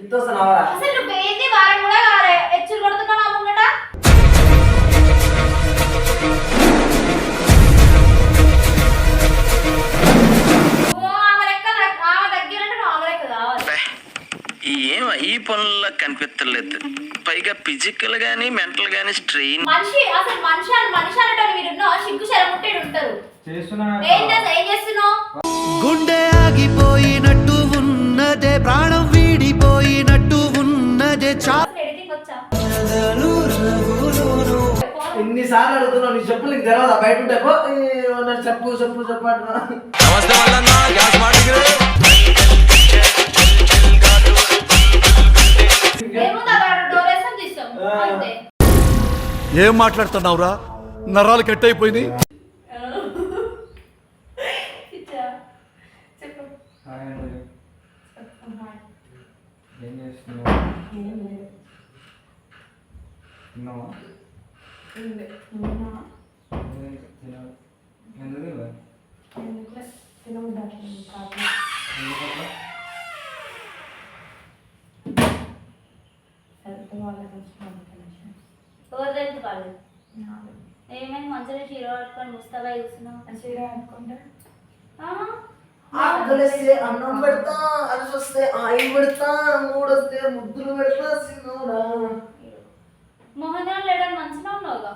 అసలు నువ్వేంది వారం కూడా హెచ్చులు కొడుతున్నావు నా ముంగట. ఈ పనుల్లో కనిపించలేదు. పైగా ఫిజికల్ గానీ మెంటల్ గానీ స్ట్రెయిన్. మనిషి అసలు మనిషి అంటే మీరు సిగ్గు శరముట్టేడు ఉంటారు. ఏం చేస్తున్నావు? గుండె ఆగిపోయినట్టు ఉన్నదే, ప్రాణం వీడిపోయినట్టు ఉన్నదే. ఎడిటింగ్ వచ్చా? ఎన్నిసార్లు అడుగుతున్నావు? నీ చెప్పులు నీకు తెలవదా? బయట ఉంటే చెప్పు చెప్పు చెప్పు అంటున్నా. ఏం మాట్లాడుతున్నావురా? నరాలు కట్ అయిపోయింది. ఏమైనా మంచిగా చీర పట్టుకొని ముస్తాబా చూస్తున్నావు? చీర పట్టుకుంటా ఆకలిస్తే అన్నం పెడతా, అలసి వస్తే ఆయిల్ పెడతా, మూడొస్తే ముద్దులు పెడతా. సిన్నోడా మోహన్ లేడని మంచిగా ఉన్నావుగా.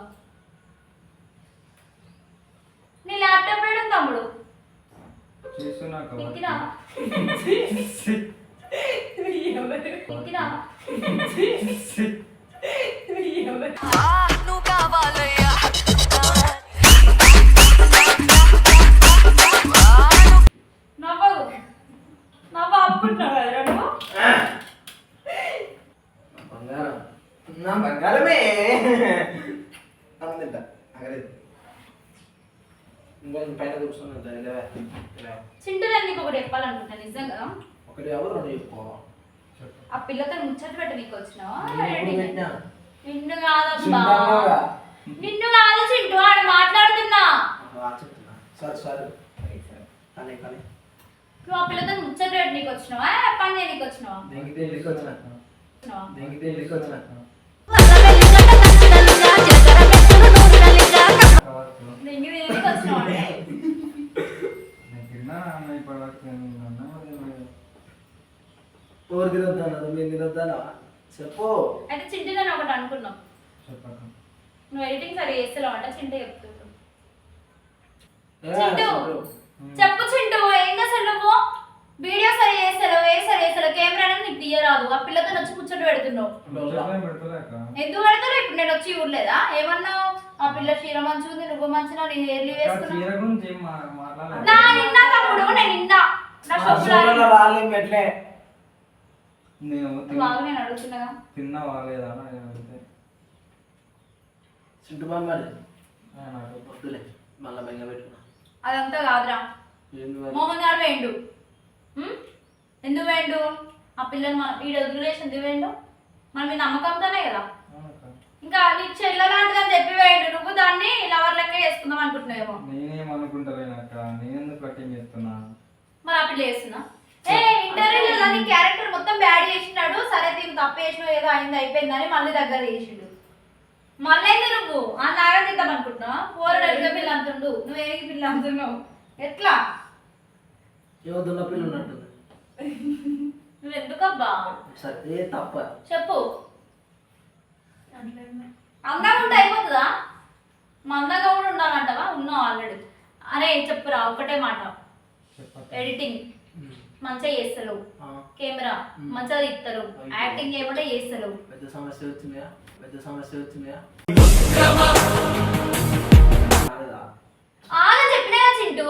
నీ ల్యాప్టాప్ వేయడం తమ్ముడు బంగారమే అందింట అగలేదు. ఇంకా పైన కూర్చున్నా. చింటూ నీకు ఒకటి చెప్పాలనుకుంటా నిజంగా. ఒకటి ఎవరు చెప్పు. ఆ పిల్లతో ముచ్చట పెట్టి నీకు వచ్చినావా? నిన్ను కాదమ్మా, నిన్ను కాదు చింటూ, ఆడ మాట్లాడుతున్నా. నువ్వు ఆ పిల్లతో ముచ్చట పెట్టి నీకు వచ్చినావా? పని చేయడానికి వచ్చినావా? చెప్పు. అయితే చింటూ ఒకటి అనుకున్నాం. నువ్వు ఎడిటింగ్ సరి చేస్తావు అంట. చింటూ చెప్తుంటావు. చింటూ చెప్పు చింటూ, ఏం అసలు నువ్వు వీడియో సరి చేస్తావు కెమెరా నీకు తీయరాదు. ఆ పిల్లతో వచ్చి కూర్చొని పెడుతున్నావు. ఎందుకు పెడతారు? ఇప్పుడు నేను వచ్చి ఊర్లేదా? ఏమన్నావు? ఆ పిల్ల చీర మంచిగా, నువ్వు మంచిగా, నీ హెయిర్ లీవ్ వేసుకున్నావు. నిన్న తమ్ముడు నేను నిన్న నేను అడుగుతున్నాగా. తిన్నావా లేదా? అదంతా కాదురా. మోహన్ గారు వేయండు. ఎందుకు వేయండు? ఆ పిల్లలు మన ఈ రిలేషన్ ఎందుకు వేయండు? మన మీ నమ్మకంతోనే కదా. ఇంకా నీ చెల్లలాంటిదని చెప్పి వేయండు. నువ్వు దాన్ని లవర్ లెక్క చేసుకుందాం అనుకుంటున్నావేమో. మరి ఆ పిల్ల చేస్తున్నా? ఇంటర్వ్యూలో నీ క్యారెక్టర్ మొత్తం బ్యాడ్ చేసినాడు. సరే దీనికి తప్పు చేసినావు, ఏదో అయింది అయిపోయిందని మళ్ళీ దగ్గర చేసిండు. మళ్ళీ నువ్వు ఆ నాగా తిద్దాం అనుకుంటున్నావు. పోరడు ఎదుగ పిల్ల అంటుండు, నువ్వేకి పిల్ల అంటున్నావు. ఎట్లా నువ్వు ఎందుకబ్బా? చెప్పు. అందంగా ఉంటే అయిపోతుందా? మందంగా కూడా ఉండాలంటావా? ఉన్నావు ఆల్రెడీ. అరే చెప్పురా ఒకటే మాట. ఎడిటింగ్ మంచిగా చేస్తారు, కెమెరా మంచిగా తీస్తారు, యాక్టింగ్ ఏమంటే చేస్తారు. పెద్ద సమస్య వచ్చిందా? చెప్పినా చింటూ.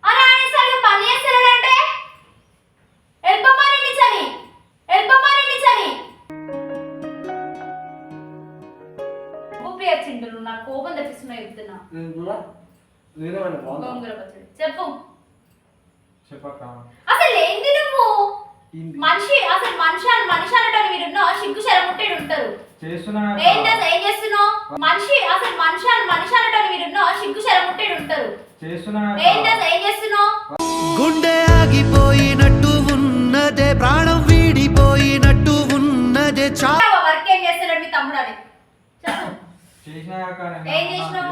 అరే ఆయన సరిగ్గా పని చేస్తాడంటే వెళ్ళిపోమని చని ఊపిరి చింటూ. నాకు కోపం తెప్పిస్తున్నా చెప్తున్నా. చెప్పు. అసలు ఏంది నువ్వు? మనిషి అసలు మనిషి అనటం మీరు సిగ్గు శరముట్టేడు ఉంటారు. ఏం చేస్తున్నావు? మనిషి అసలు మనిషి అనటం మీరు సిగ్గు శరముట్టేడు ఉంటారు. ఏం చేస్తున్నావు? గుండె ఆగిపోయినట్టు ఉన్నదే, ప్రాణం వీడిపోయి ఏం చేసినావు?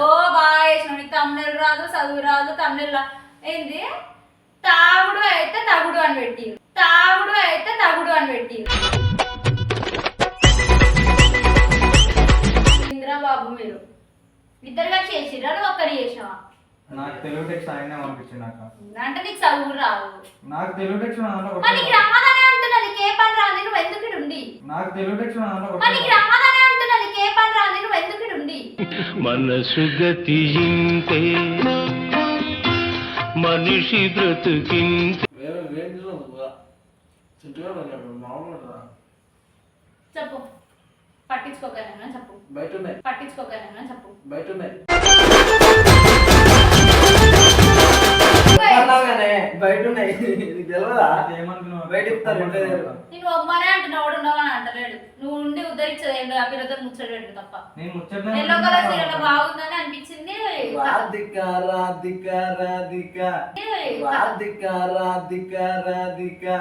ఓ బాగా చేసినావు. నీకు తమిళ రాదు, చదువు రాదు, తమిళ ఏంది తాగుడు అయితే తగుడు అని పెట్టి, తాగుడు అయితే తగుడు అని పెట్టి. ఇంద్రబాబు మీరు ఇద్దరుగా చేసిరా, నువ్వు ఒక్కరి చేసినావా? నాకు తెలుగు టెక్స్ట్ ఆయనే పంపించింది నాకు. అంటే నీకు చదువు రాదు. నాకు తెలుగు టెక్స్ట్ నీకు రాదనే అంటున్నా, నీకు ఏ పని రాదు, నువ్వు ఎందుకు ఈడ ఉండి? నాకు తెలుగు టెక్స్ట్ నీకు రాదనే అంటున్నా, నీకు ఏ పని రాదు, నువ్వు ఎందుకు ఈడ ఉండి? మనసు గతింతే మనిషి బ్రతుకింతే. చెప్పు పట్టించుకోగలనా చెప్పు, బయట ఉన్నాయి, పట్టించుకోగలనా చెప్పు. బయట ఉన్నాయి, ఏయ్, బయట ఉన్నాయి. నీకు తెలియదా? ఏమనుకున్నావు? బయట ఇస్తారు. నేను ఒమ్మనే అంటున్నావు, వాడు ఉండవని అంటలేడు. నువ్వు ఉండి ఉద్ధరించదు ఏంటో ఆ పిల్లతో ముచ్చడు తప్ప. నేను ముచ్చట్లే ఎల్లో కలర్ చీరలో బాగుందని అనిపించింది. రాధిక రాధిక రాధిక రాధిక రాధిక రాధిక.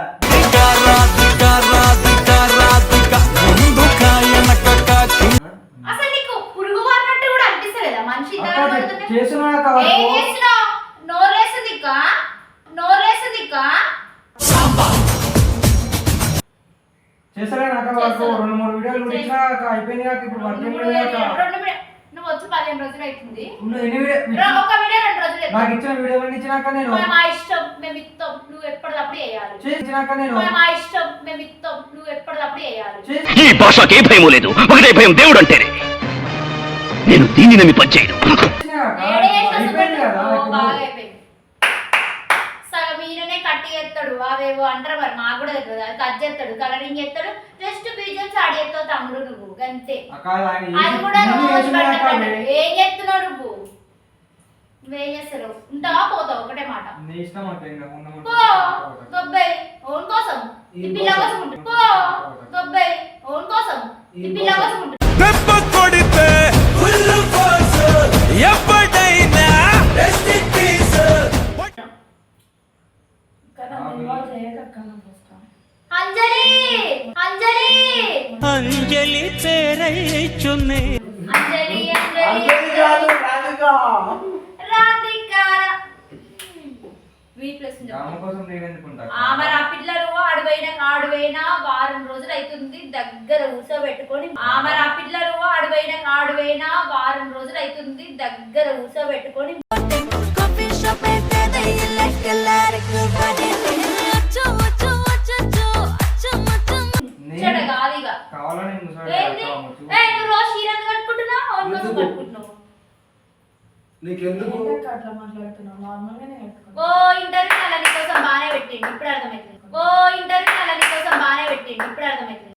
అసలు నీకు పురుగు వాడినట్టు కూడా అనిపిస్తలేదా మనిషి? చేస్తున్నాక ఏం చేసినావు? నోరేసింది ఇక్క, నోరేసింది ఇక్క. చేసలే నాకు వరకు 2-3 వీడియోలు కూడా ఇచ్చినా అయిపోయింది కాక ఇప్పుడు వర్కింగ్ నువ్వు వచ్చి 15 రోజులు అవుతుంది. ఎన్ని వీడియో ఒక వీడియో 2 రోజులు నాకు ఇచ్చిన వీడియోలు ఇచ్చినాక నేను మా ఇష్టం, మేము ఇస్తాం, నువ్వు ఎప్పటికప్పుడు వేయాలి. చేసినాక నేను మా ఇష్టం, మేము ఇస్తాం, నువ్వు ఎప్పటికప్పుడు వేయాలి. ఈ భాషకి ఏ భయం లేదు, ఒకటే భయం దేవుడు అంటేనే. నేను దీన్ని నమ్మి పనిచేయను. అయిపోయింది కదా బాగా అయిపోయింది. సగం ఈయననే కట్టి చేస్తాడు, అవేవో అంటారు మరి, మాకు కూడా తెలియదు. అది కట్ చేస్తాడు, కలరింగ్ చేస్తాడు, జస్ట్ బీజం చాడి చేస్తావు తమ్ముడు నువ్వు అంతే. అది కూడా రోజు పెట్టాడు. ఏం చేస్తున్నావు నువ్వు? నువ్వేం చేస్తావు? ఉంటావా పోతావు? ఒకటే మాట. పో గొబ్బాయి ఓన్ కోసం, ఈ పిల్ల కోసం ఉంటుంది. పో గొబ్బాయి ఓన్ కోసం, ఈ పిల్ల కోసం ఉంటుంది. అంజలి అంజలి అంజలి పేరైచున్నే అంజలి అంజలి అంజలి కాదు, రాధిక. రాధిక వి ప్లస్ మరి ఆ పిల్లలు ఆడువైనా వారం రోజులు అవుతుంది దగ్గర కూర్చోబెట్టుకొని. మరి ఆ పిల్లలు ఆడువైనా వారం రోజులు అవుతుంది దగ్గర కూర్చోబెట్టుకొని. నువ్వు రోజు చీర కట్టుకుంటున్నావు, కట్టుకుంటున్నావు. నీకెందుకు అట్లా మాట్లాడుతున్నావు? నార్మల్ గానే కట్టుకో. ఓ ఇంటర్వ్యూ అలా నీకోసం బాగానే పెట్టిండు, ఇప్పుడు అర్థమవుతుంది. ఓ ఇంటర్వ్యూ అలా నీకోసం బాగానే పెట్టిండు, ఇప్పుడు అర్థమవుతుంది.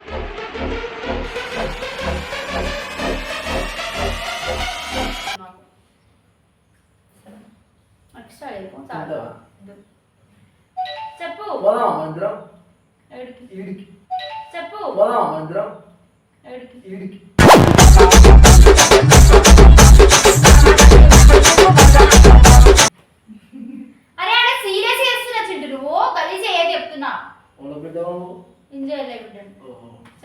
చెప్పు పోదామా మందిరం? ఏడికి? ఈడికి. చెప్పు పోదామా మందిరం? ఏడికి? ఈడికి. అరే అరే సీరియస్ చేస్తున్నా చింటు, నువ్వు గలీజ్ ఏది చెప్తున్నా. బిడ్డవు ఎంజాయ్ లేకుండా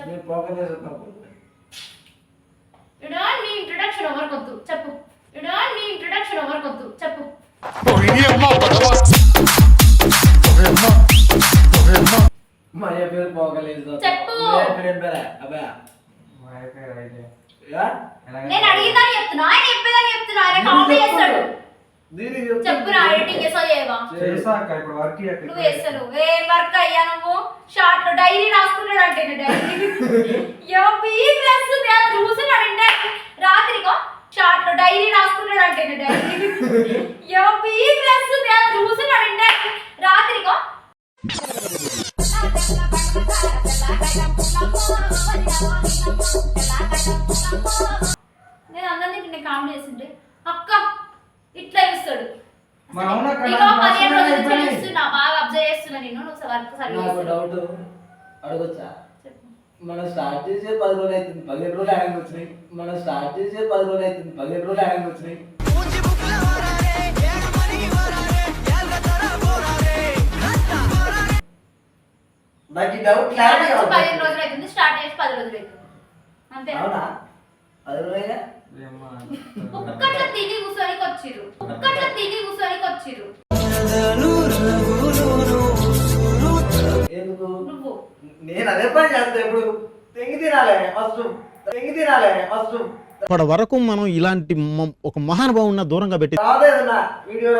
నేను పోకనే చెప్తాను. నీ ఇంట్రొడక్షన్ ఎవరికొద్దు చెప్పు. నీ ఇంట్రొడక్షన్ ఎవరికొద్దు చెప్పు. మా అయ్య పేరు పోకలేదు. చెప్పు. పేరు పేరే అబ్బా. నేను అడిగిందని చెప్తున్నా, ఆయన చెప్పేదని చెప్తున్నా. ఆయన కామెడీ చేస్తాడు. చెప్పు నా ఎడిటింగ్ చేసా చేయవా? నువ్వు చేస్తాను. ఏం వర్క్ అయ్యా నువ్వు? షార్ట్ లో డైరీ రాసుకున్నాడు అంటే చూస్తున్నాడంటే రాత్రికో షార్ట్ లో డైరీ రాసుకున్నాడు అంటే చూస్తున్నాడంటే రాత్రికో. నేను అందరినీ కామెడీ చేస్తుంటే అక్క ఇట్లా చూస్తాడు. బాగా అబ్జర్వ్ చేస్తున్నా నేను. నువ్వు వర్క్ నాకు డౌట్ అడగొచ్చా? మనం స్టార్ట్ చేసే 10 రోజులు అవుతుంది, 15 రోజులు హ్యాంగ్ వచ్చినాయి. మనం స్టార్ట్ చేసే 10 రోజులు అవుతుంది, 15 రోజులు హ్యాంగ్ వచ్చినాయి. నాకు ఈ డౌట్ క్లారిటీ 15 రోజులు అవుతుంది, స్టార్ట్ చేసి 10 రోజులు అవుతుంది అంతే. అవునా? 10 రోజులైనా ఏమ్మా, ఒక్కట్ల తిని కూర్చొనికి వచ్చిర్రు. ఎందుకు నువ్వు నేను అదే పని చేస్తా ఇప్పుడు తెంగి తినాలే ఫస్ట్ ఇప్పటి వరకు మనం ఇలాంటి ఒక మహానుభావున్న దూరంగా పెట్టి రాదేదన్నా వీడియో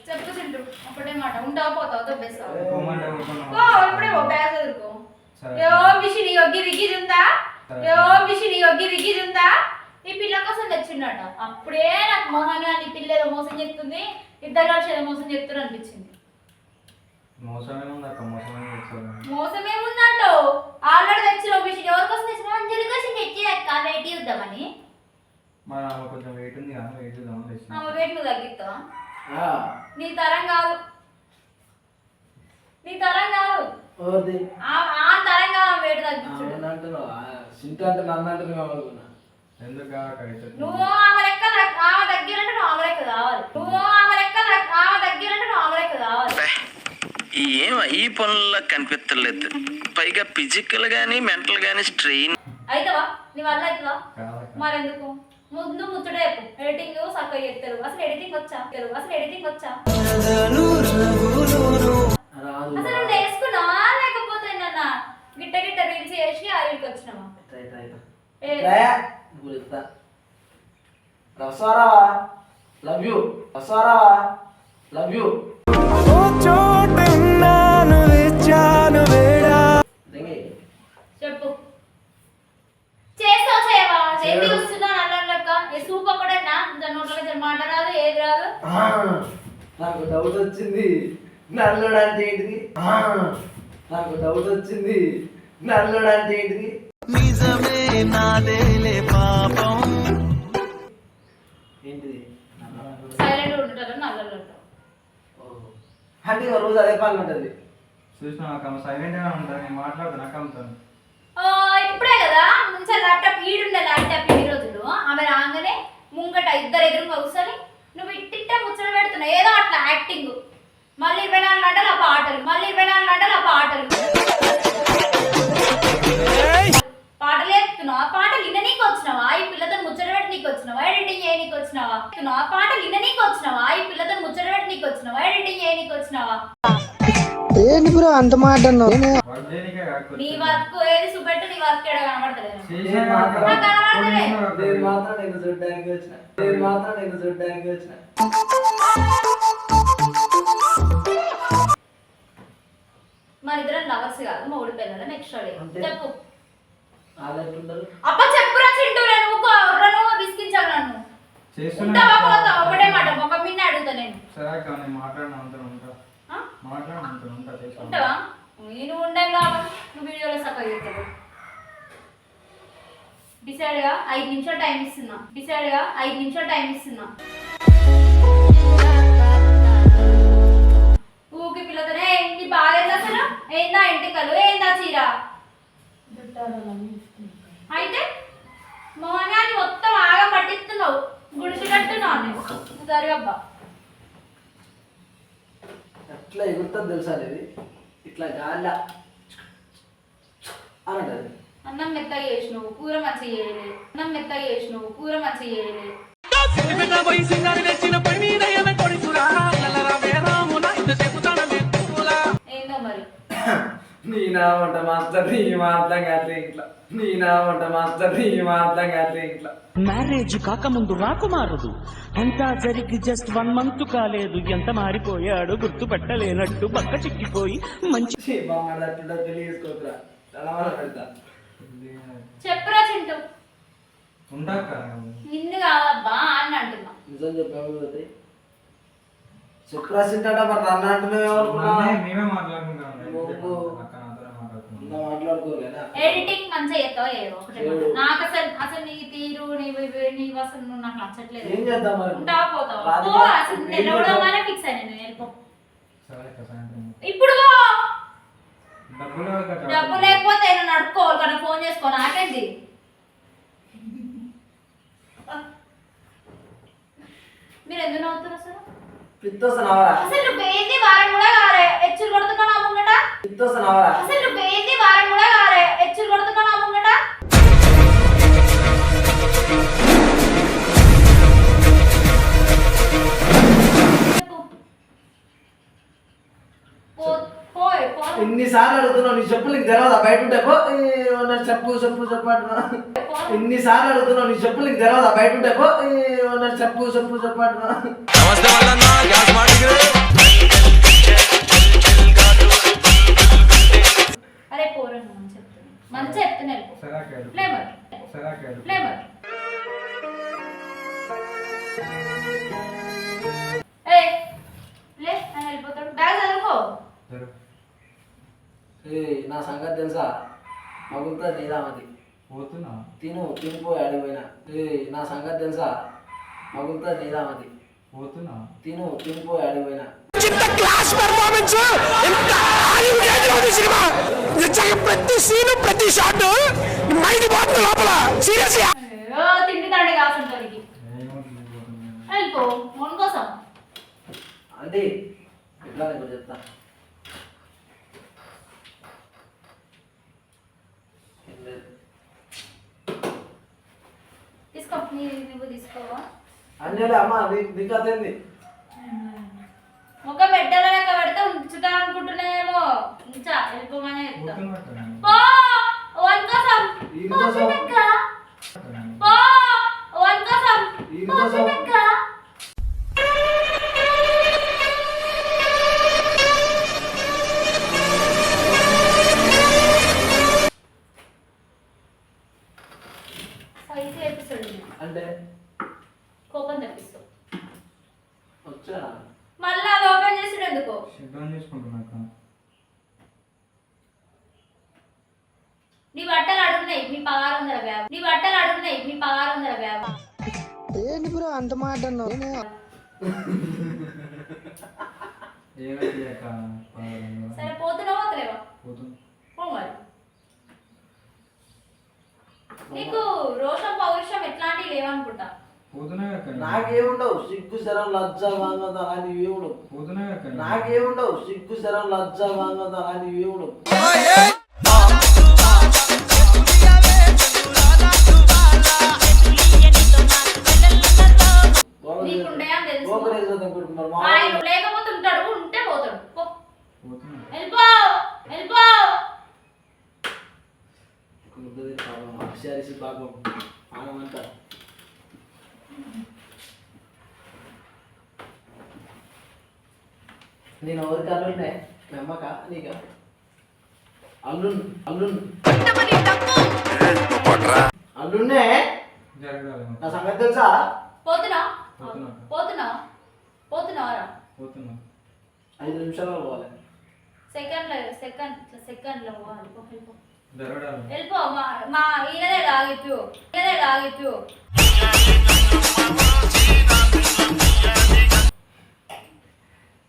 చెప్పు చింటూ ఒకటే మాట ఉంటావు పోతావు దొబ్బేస్తావు. ఇంకోమంటే ఊరుకున్నావా? ఓ ఇప్పుడే ఓ బ్యాగ్ చదువుకో. సరే. యో మిషన్ గిరిగిరుందా ఈ పిల్ల కోసం తెచ్చిండట. అప్పుడే నాకు మోహన్ అని పిల్ల ఏదో మోసం చెప్తుంది, ఇద్దరు కలిసి ఏదో మోసం చెప్తారు అనిపించింది. మోసమేముంది అక్క, మోసమే తెచ్చాను. మోసమేముందంటో ఆల్రెడీ తెచ్చిన మిషన్ ఎవరి కోసం తెచ్చిన అంజలి కోసం తెచ్చేదక్క వెయిట్ ఇద్దామని. మరి ఆమె కొంచెం వెయిట్ ఉంది కానీ వెయిట్ చేద్దామని తెచ్చిన. ఆమె వెయిట్ నువ్వు తగ్గిస్తావా? నీ తరం కాదు ఎవరిది ఆ తరం కాదు ఆమె వెయిట్ తగ్గించు. అంటున్నావు సింట అంటే నన్ను అంటున్నావు అనుకున్నా ఎందుకు అక్క అయితే నువ్వు ఆమె లెక్క ఆమె తగ్గిరంటే నువ్వు ఆమె లెక్క కావాలి. ఏం ఈ పనుల్లో కనిపించలేదు. పైగా ఫిజికల్ గానీ మెంటల్ గానీ స్ట్రెయిన్. అయితవా నీ వల్ల అవుతుందా? కాదక్క. మరెందుకు ముందు ముచ్చట చెప్పు. ఎడిటింగ్ చక్కగా చెప్తారు. అసలు ఎడిటింగ్ వచ్చా? రాదు అసలు నువ్వు నేర్చుకున్నావా లేకపోతే నన్న గిట్ట రీల్స్ చేసి ఆయిల్కి వచ్చినావా? రసారావా లవ్ యూ చెప్పు. చేస్తావు చేయవా? ఏంటి వస్తున్నా నల్ల లెక్క ఏ సూప్ ఒక్కడేనా? నోట్ల మాట రాదు ఏది రాదు. నాకు డౌట్ వచ్చింది నల్లుడు అంటే ఏంటిది నిజమే నాదేలే పాపం ఏంటిది సైలెంట్ ఉంటారు నల్లలు ఉంటారు. అంటే ఇక రోజు అదే పని ఉంటుంది చూసినా అక్క సైలెంట్ గా ఉంటాను, నేను మాట్లాడుతున్నా అక్క అమ్ముతాను. ఇప్పుడే కదా ముంచే ల్యాప్టాప్ ల్యాప్టాప్ ఈ రోజులు ఆమె రాగానే ముంగట ఇద్దరు ఎదురుగా కూర్చొని నువ్వు ఇట్టిట్ట ముచ్చట పెడుతున్నావు ఏదో అట్లా యాక్టింగ్. మళ్ళీ 24 గంటలు ఆ పాటలు చెప్తున్నావు. ఆ పాటలు విననీకి వచ్చినావా? ఈ పిల్లతో ముచ్చట పెట్టి నీకు వచ్చినావా? ఎడిటింగ్ చేయనీకి వచ్చినావా? ఆ పాటలు విననీకి వచ్చినావా? ఈ పిల్లతో ముచ్చట పెట్టి నీకు వచ్చినావా? ఎడిటింగ్ చేయనీకి వచ్చినావా? వర్క్ చేయనీకే కాకపోతే. నీ వర్క్ ఏది చూపెట్టు. నీ వర్క్ ఎక్కడ కనబడతలేదు. చేసినా నాకు కనబడతలే. నేను మాత్రం నేను చూడడానికి వచ్చిన మన ఇద్దరం లవర్స్ కాదు మొగుడు పిల్లలు. నెక్స్ట్ చెప్పు. వాళ్ళెట్లుంటారు అప్ప చెప్పురా చింటూ. నేను విసిగించాను నన్ను. చేస్తున్నా ఉంటావా పోతావా? ఒకటే మాట ఒక మిన్న అడుగుతా నేను. సరే అక్క, నేను మాట్లాడినా ఉంటా చేస్తాను. ఉంటావా? నేను ఉండే కాబట్టి నువ్వు వీడియోలో సఫర్ చేస్తావు. డిసైడ్ గా 5 నిమిషాలు టైం ఇస్తున్నా. ఊకి పిల్లతోనే ఏంటి బాగా అసలు ఏందా ఎంటికలు ఏందా చీర అయితే మోహనాన్ని మొత్తం ఆగా పట్టిస్తున్నావు. గుడిసి కట్టున్నావు నేను సరిగబ్బా. ఎట్లా ఎగురుతుంది తెలుసా ఇది ఇట్లా గాలి అని అంటది. అన్నం మెత్తగా చేసినావు కూర మంచిగా చేయలేదు. ఏందో మరి నీ నా వంట మాస్టర్ నీ మాత్రం కాట్లే ఇంట్లో మ్యారేజ్ కాకముందు రాకుమారుడు అంతా జరిగి జస్ట్ 1 month కాలేదు, ఎంత మారిపోయాడు గుర్తుపట్టలేనట్టు పక్క చిక్కిపోయి మంచి బాగుంటుందో తెలియసుకోకురా చాలా పెడతా చెప్పురా చింటూ. ఉంటా అక్క. నిన్ను కాదబ్బా అని అంటున్నా. నిజం చెప్పాము చెప్పురాసింటాడ మరి నన్ను అంటున్నావు మేమే మాట్లాడుకుంటాం అక్క, నాతోనే మాట్లాడుతున్నాం. మాట్లాడుకోలేనా ఎడిటింగ్ మంచిగా చేస్తావా ఏదో ఒకటే మాట. నాకు అసలు నీ తీరు నీ అసలు నువ్వు నాకు నచ్చట్లేదు. ఏం చేద్దాం మరి ఉంటావా పోతావా? అసలు నిలవడమనే ఫిక్స్ అయ్యాను నేను. వెళ్ళిపో సరే అక్క, సాయంత్రం ఇప్పుడు. డబ్బులు డబ్బు లేకపోతే నేను నడుపుకోవాలి కదా ఫోన్ చేసుకో. నాకేంటి మీరు ఎందుకు నవ్వుతారు అసలు? పిత్తోసనవరా అసలు నువ్వు ఏంది వారం కూడా కాలే హెచ్చులు కొడుతున్నావు నా ముంగట. పిత్తోసనవరా అసలు నువ్వు ఏంది వారం కూడా కాలే హెచ్చులు కొడుతున్నావు నా ముంగట. ఎన్నిసార్లు అడుగుతున్నావు నీ చెప్పులు నీకు తెలవదా బయట ఉంటే పో నన్ను చెప్పు చెప్పు చెప్పు అంటున్నా ఎన్నిసార్లు అడుగుతున్నావు నీ చెప్పులు నీకు తెలవదా బయట ఉంటే పో నన్ను చెప్పు చెప్పు చెప్పు అంటున్నా అరే పోరను మంచి చెప్తున్నా ఫ్లేవర్ ఫ్లేవర్ ఏ లే అని వెళ్ళిపోతాడు బ్యాగ్ చదువుకో నా సంగతి తెలుసా మగులుతా నీదామది పోతున్నా తినిపోయి అడిగిపోయినా నా సంగతి తెలుసా మగులుతా నీదామది పోతున్నా తినిపోయి అడిగిపోయినా ప్రతి సీను ప్రతి షాట్ మైండ్ పోతుంది లోపల సీరియస్ తిండి తాండి కాసుంటానికి వెళ్ళిపో మొన్న కోసం అంటే ఎట్లా నేను చెప్తా తీసుకో నువ్వు తీసుకోవా అంటే అమ్మ దిక్కతేంది ఒక మెట్టల లెక్క పెడితే ఉంచుతా అనుకుంటున్నాయేమో ఉంచా వెళ్ళిపోమని చెప్తా పో వన్ కోసం పో వన్ కోసం సైజు ఎపిసోడ్ అంటే కోపం తెప్పిస్తావు వచ్చా మళ్ళీ అది ఓపెన్ చేసాడు ఎందుకో సిద్ధం చేసుకుంటున్నాక నీ బట్టలు అడుగున్నాయి మీ 1600 బ్యాగ్ నీ బట్టలు అడుగున్నాయి మీ 1600 బ్యాగ్ ఏంటి బ్రో అంత మాట అన్నావు సరే పోతున్నావా వస్తలేవా పోతున్నా పో మరి నీకు రోషం పౌరుషం ఎట్లాంటివి లేవనుకుంటా పోతున్నా నాకేముండవు సిగ్గు శరం లజ్జ వాంగద అని ఏముండవు పోతున్నా నాకేముండవు సిగ్గు శరం లజ్జ వాంగద అని ఏముండవు నీకుండే అని తెలుసు ఆయన లేకపోతే ఉంటాడు ఉంటే పోతాడు పో వెళ్ళిపో వెళ్ళిపో అక్షరిసి పాపం ఆనమంతా నేను ఎవరికి అల్లుండే మీ అమ్మక నీక అల్లుండే జరగాలి నా సంగతి తెలుసా పోతున్నా పోతున్నా. పోతున్నా పోతున్నావరా పోతున్నా 5 నిమిషాలు పోవాలి సెకండ్లో పోవాలి పో, వెళ్ళిపో జరగాలి వెళ్ళిపో మా ఈయనదే లాగిప్పు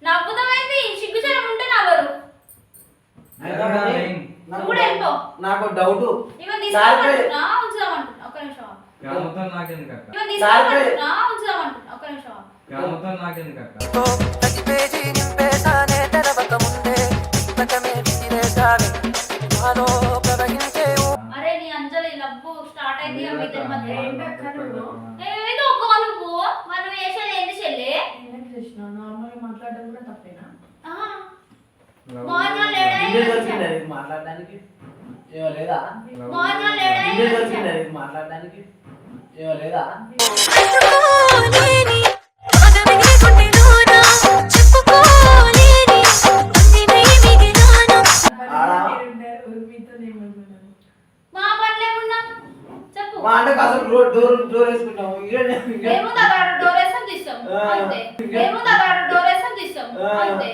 నవ్వుతామైంది సిగ్గుచరం ఉంటే నవ్వరు నువ్వు కూడా వెళ్ళిపో నాకు డౌట్ ఇవన్నీ తీసుకోమంటున్నా ఉంచుదామంటున్నా ఒక్క నిమిషం కాముతో నాకెందుకక్క ఇవన్నీ తీసుకోమంటున్నా ఉంచుదామంటున్నా ఒక్క నిమిషం కాముతో నాకెందుకక్క అరే నీ అంజలి లబ్బు స్టార్ట్ అయింది ఇక మీ ఇద్దరి మధ్య ఏదో ఒక నువ్వు మరి నువ్వు వేసేది ఏంటి చెల్లి నేనేం చేసిన నార్మల్గా మాట్లాడడం కూడా తప్పేనా మార్నింగ్ లేడా మాట్లాడడానికి ఏమో లేదా మార్నింగ్ లేడా మాట్లాడడానికి ఏమో లేదా మా పనులు ఏమున్నా చెప్పు మా అంటే కాసేపు డోర్ వేసుకుంటాము ఏముంది అక్కడ డోర్ వేసాం తీస్తాం అంతే ఏముంది అక్కడ డోర్ వేసాం తీస్తాం అంతే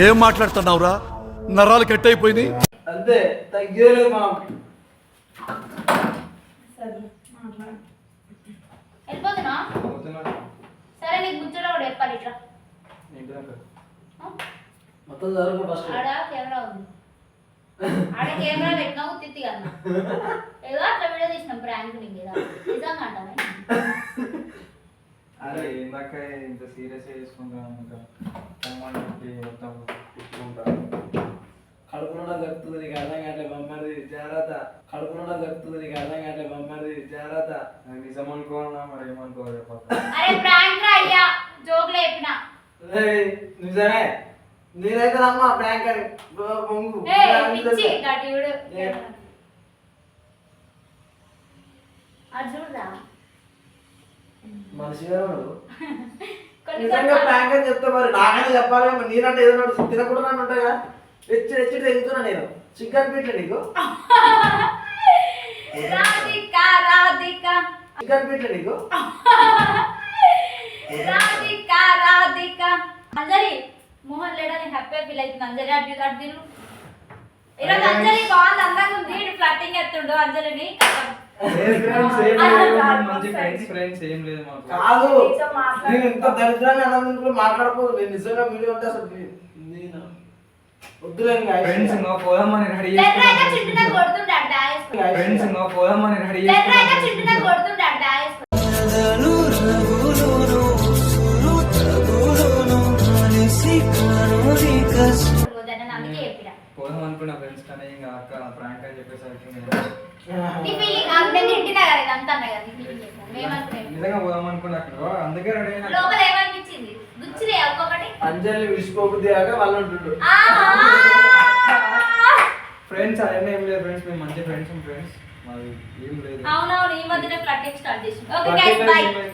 ఏం మాట్లాడుతున్నావురా నరాలు కట్ అయిపోయినాయి అంతే తగ్గలేదు మనం సరే మాట్లాడు వెళ్ళిపోతున్నా పోతున్నా సరే నీకు ముచ్చట కూడా చెప్పాలి ఇట్లా ఏంటిదక్క మొత్తం జరుగు ఫస్ట్ ఆడ కెమెరా ఉంది ఆడ కెమెరా పెట్టినా ఉత్తి కన్నా ఏదో అట్లా వీడియో తీసినాం ప్రాంక్ నీకు ఏదో నిజంగా అంటానే అరే ఇందాక ఇంత సీరియస్ చేసుకుంటాను ఇంకా మొత్తం తిట్టుకుంటా కడుపులో దక్కుతుంది నీకు అర్థం కావట్లే బొమ్మది జాగ్రత్త కడుపులో దక్కుతుంది నీకు అర్థం కావట్లే బొమ్మది జాగ్రత్త నాకు నిజం అనుకోవాలా మరి ఏమనుకోవాలి చెప్పక అరే ప్రాంక్ రా అయ్యా జోక్ లేపినా నిజమే నేనైతే నమ్మ ప్రాంక్ అని పొంగు ఏ పిచ్చి గట్టి చూడు అది చూడరా మనిషి గారు కొన్ని నిజంగా ప్రాంక్ అని చెప్తే మరి నాకనే చెప్పాలి మరి నేనంటే ఏదో ఒకటి తినకుండా ఉంటాగా ఎచ్చి తెగుతున్నా నేను చికెన్ పీట్లే నీకు రాధిక రాధిక చికెన్ పీట్లే నీకు రాధిక రాధిక అంజలి మోహన్ లేడని హ్యాపీ ఫీల్ అవుతుంది అంజలి అడ్డు అడ్డు ఈరోజు అంజలి బాగుంది అందంగా ఉంది ఫ్లట్టింగ్ ఎత్తుండు అంజలిని మంచి ఫ్రెండ్స్ ఏం లేదు మాకు. కాదు నేను ఇంత దరిద్రంగా అన్నందుకు మాట్లాడకూడదు నేను నిజంగా వీడియో అంటే అసలు నేను వద్దులేను ఫ్రెండ్స్ ఇంకా పోదామని రెడీ లెట్రైనా చింటున కొడుతుండ డాయస్ ఫ్రెండ్స్ ఇంకా పోదామని రెడీ లెట్రైనా చింటున కొడుతుండ డాయస్ అందుకే చెప్పిరా పోదాం అనుకున్నా ఫ్రెండ్స్ కానీ ఇంకా అక్క ప్రాంక్ అని చెప్పేసరికి నీ ఫీలింగ్ నేను ఇంటినా కదా ఇదంతా అన్నా కదా నీ ఫీలింగ్ మేమనుకున్నాం నిజంగా పోదాం అనుకున్నా అక్కడ అందుకే రెడీ అయినా లోపల ఏమనిపించింది గుచ్చిరే ఒక్కొక్కటి అంజలి విడిచిపోబుద్ది కాక వాళ్ళు ఉంటుండు ఫ్రెండ్స్ అవన్నీ ఏం లేదు ఫ్రెండ్స్ మేము మంచి ఫ్రెండ్స్ మాది ఏం లేదు అవునవును ఈ మధ్యనే ఫ్లట్టింగ్ స్టార్ట్ చేసి ఓకే గైస్ బై